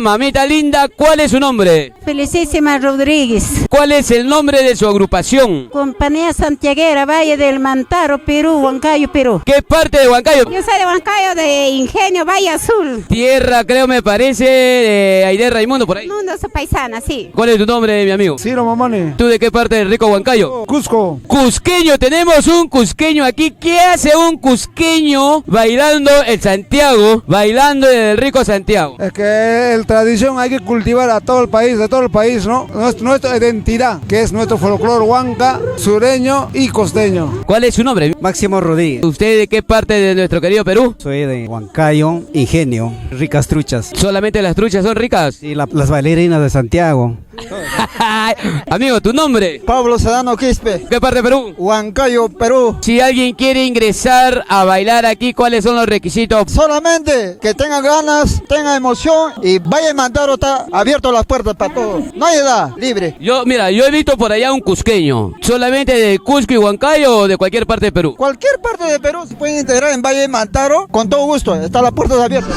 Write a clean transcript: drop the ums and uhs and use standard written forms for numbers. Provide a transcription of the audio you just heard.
Mamita linda, ¿cuál es su nombre? Felicísima Rodríguez. ¿Cuál es el nombre de su agrupación? Compañía Santiaguera, Valle del Mantaro, Perú, Huancayo, Perú. ¿Qué parte de Huancayo? Yo soy de Huancayo, de Ingenio, Valle Azul. Tierra, creo me parece, de Aide Raimundo, por ahí. Mundo paisana, sí. ¿Cuál es tu nombre, mi amigo? Ciro Mamani. ¿Tú de qué parte del rico Huancayo? Cusco. Cusqueño, tenemos un cusqueño aquí. ¿Qué hace un cusqueño bailando el Santiago, bailando en el rico Santiago? Es que el tradición hay que cultivar a todo el país, de todo el país, ¿no? Nuestra identidad, que es nuestro folclore huanca, sureño y costeño. ¿Cuál es su nombre? Máximo Rodríguez. ¿Usted de qué parte de nuestro querido Perú? Soy de Huancayo, Ingenio, ricas truchas. ¿Solamente las truchas son ricas? Y las bailarinas de Santiago. Amigo, ¿tu nombre? Pablo Sedano Quispe, ¿Qué parte de Perú? Huancayo, Perú. Si alguien quiere ingresar a bailar aquí, ¿cuáles son los requisitos? Solamente que tenga ganas, tenga emoción y vaya a Mantaro, está abierto las puertas para todos. No hay edad, libre. Yo he visto por allá un cusqueño. ¿Solamente de Cusco y Huancayo o de cualquier parte de Perú? Cualquier parte de Perú se puede integrar en Valle de Mantaro con todo gusto. Están las puertas abiertas.